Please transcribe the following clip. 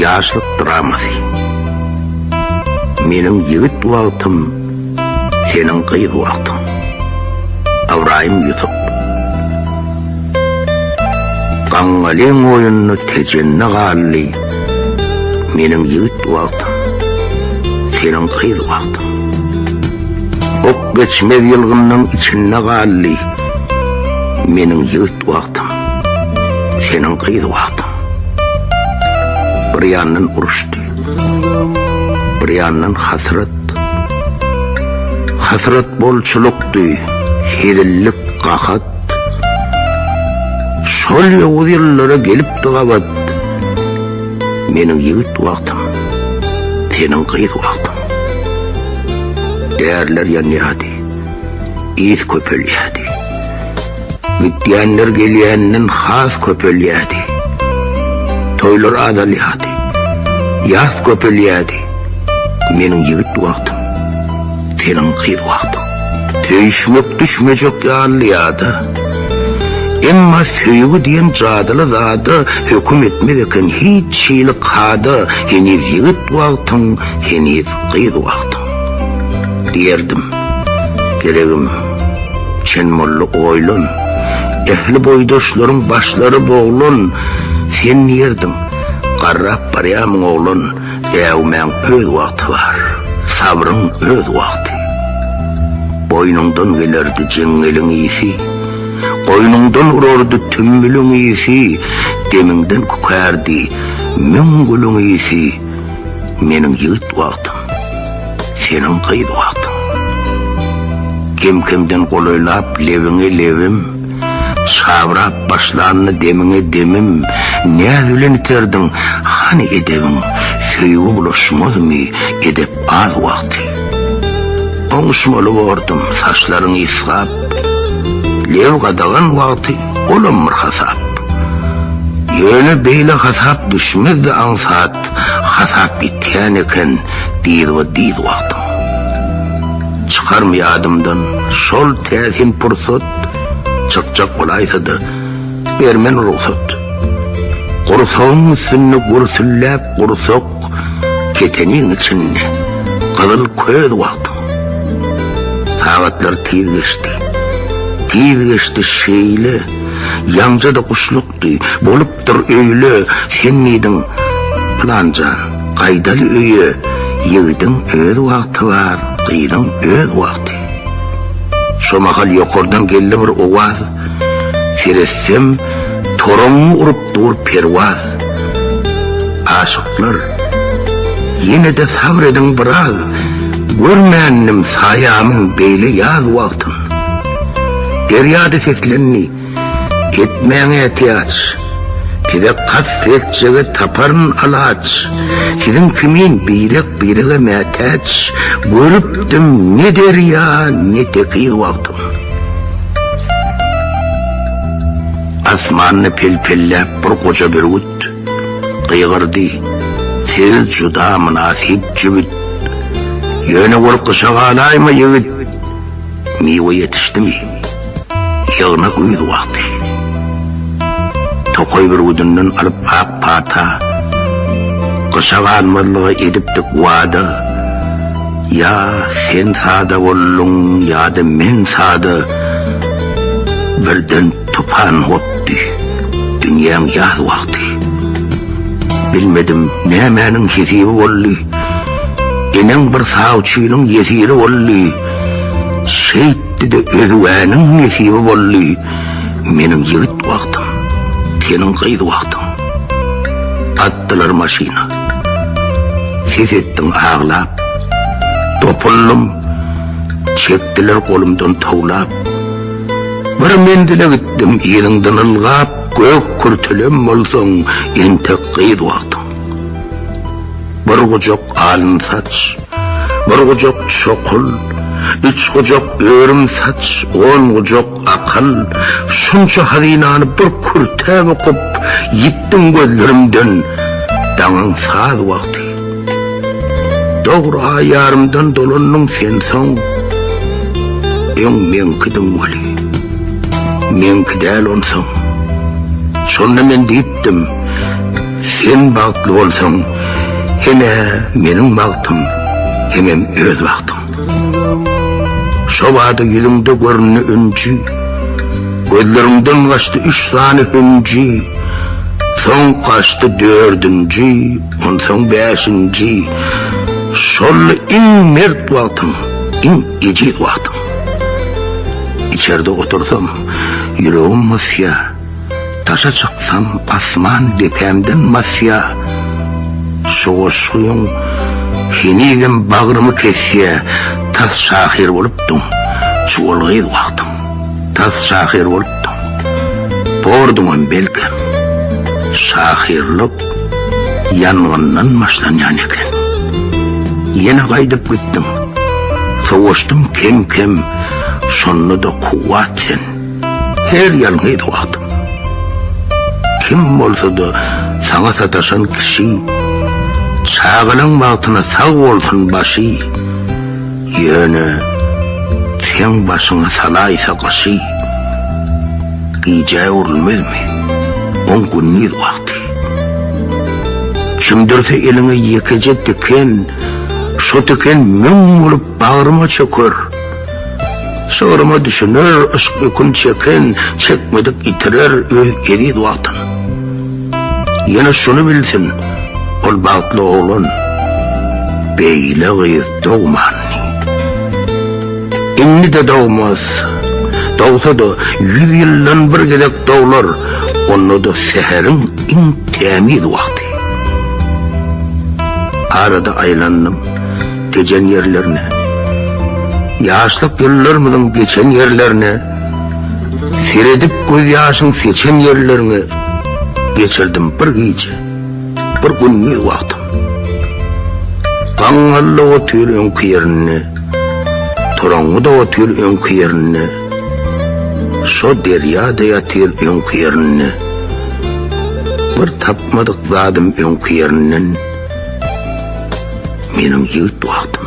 Yaşlık draması. Menin yigit vaqtım, senin qıyıd vaqtın. Avrayım Yusuf. Qanğalin oyununu tecenne qalli, menin yigit vaqtım, senin qıyıd vaqtın. Ok geçmez yılgınның içinne qalli, menin yigit vaqtım, senin qıyıd vaqtın. Bir yandan uruştu, bir yandan hasret bolçuluktu, hedillik qahat. Şol yoğuz yıllara gelip dıgabat, menin yigit vaqtım, senin qıyıd vaqtın. Değerler yanıyadi, iz köpölyadi, gittiyenler geliyennin has köpölyadi, toylar adalyadi, yaz köpölyadi, menin yigit vaqtım, senin qıyıd vaqtın. Teyişmek düşmecek yanlıyada, emma söýgü diyen jadyly zady höküm etmedeken hiç şeýle qada, heniz yigit wagtyň, heniz qıyıd wagtyň. Diyerdim, geregim çen molly oýlan, ehli boýdaşlaryň başlary boğlan, sen niyerdin, qarrap barýamyň oglan, äwmen öz wagty bar, sabryň öz wagty. Boynundan gelerdi jeňeliň isi, koynundan urardı tümmülün iyisi, deminden kukardi müngülün iyisi. Menin yigit wagtym, senin qıyıd wagtyň. Kim-kimden goloylap leviňe levim, çavrap başlanny demiňe demim, näze bilen iterdiň, hani edebiň, söýgü bulaşmazmy, edep az wagty. Oňuşmaly bordum, saçlaryň isgap, lev qadagan wagty olamyr hasap. Ýöne beýle hasap düşmezdi ansat, hasap bitýän eken diýdi wagtym. Çıkarmayadımdan şol täsin pursat, çakçak bolaýsa-da bermen ruhsat. Gursagyň üstünde gursüllap gursak, keteniň içinde gyzyl köz wagtym. Sagatlar tez geçdi. Tez geçti şeýle, ýaňja da kuşlukdy, bolupdyr öýle, sen nidin planca, gaýdaly öýe, ýigdiň öz wagty bar, qıydyň öz wagty. Şomahal ýokardan geldi bir owaz, seressem, toraň urup dur perwaz. Aşyklar, ýene de sabredin biraz, görmändim saýamyň beýle ýaz wagtyn. Deryada seslenni, etmeğe ihtiyaç, tide kassetçege taparın alaç, sizin kimin birek mehteç, görüptüm ne derya ne tekiyy wagtym. Asmanny pelpellep bir koca bir ut, qyğırdy, siz juda münasip jübüt, ýöne gorkuşa galaýma ýigit, miwe yetişdimi? Ýagna güýdi wagty. Tokoy bir udundan alyp ak pata, qışaganmalygy edipdik wada. Ya sen sada bollun, ya da men sada. Birden tupan hopdy, dünýäň ýaz wagty. Bilmedim nämäniň hesibi bolly, eneň bir sawçynyň ýesiri bolly. Şeytti de özüwäniň nesibi bolly, menin yigit wagtym, senin qıyıd wagtyň. Atdylar maşina, ses etdiň ağlap, topullum, çekdiler golumdan tawlap. Bir mendile gitdim ýeriňden ylgap, gök kürtelem bolsaň, ente qıyıd wagtyň. Bir gojak alyn saç, bir gojak çokul, 3 gojak örüm saç, 10 gojak akal, şunça hazinany bir kürtäp okup, yitdim gözlerimden, daňyň saz wagty. Dogry aýarymdan dolanyň sen soň, ýöň menkidim wali, menki däl onsoň. Şonda men diýipdim, Sen bağıtlı olsan, heme menin bağıtım, hemem öz bağıtım. Şobada yüzünde görünü öncü, gözlerimden kaçtı 3 tane öncü, son kaçtı 4'üncü, son 5'inci. Şolla en mert bağıtım, en ecid bağıtım. İçeride otursam, yüreğim masya, taşa çıksam asman depemden masya. Soğuşuyun, heniden bağrımı kesye, tas şahir oluptum, çuğulgıydı vaktım, tas şahir oluptum. Bordumun belkem, şahirlik yanvandan başlanyan eken. Yine kaydıp gittim, soğuştum kem kem, sonunu da kuvvet sen, her yanıydı vaktım. Kim olsa da sana sataşan kişi, çağının baktına sağ olsun başı, yöne sen başına salaysa kaşı, giyeceği olmaz mı? 10 günlük vakti. Çümdürse eline yıkıcı diken, şu diken müm olup bağrıma çöker. Sağrıma düşünür, ışık gün çeken, çekmedik itirer öğüt vaktin. Yine şunu bilsin, ol bağıtlı oğlun, beyle gıyız doğmanı. İnni de doğmaz, doğsa da 100 yıldan bir gedek doğlar, onu da seherin en temiz vakti. Arada aylandım, geçen yerlerine, yaşlık yıllarımızın geçen yerlerine, seyredip göz yaşın seçen yerlerine, geçirdim bir gece, bir günlük vaktim. Kangallı otuyor önkü yerine, Turanğı da otuyor önkü yerine, şu deryada yatıyor önkü yerine, bir tapmadık zadım önkü yerinden, menin yiğit vaktim.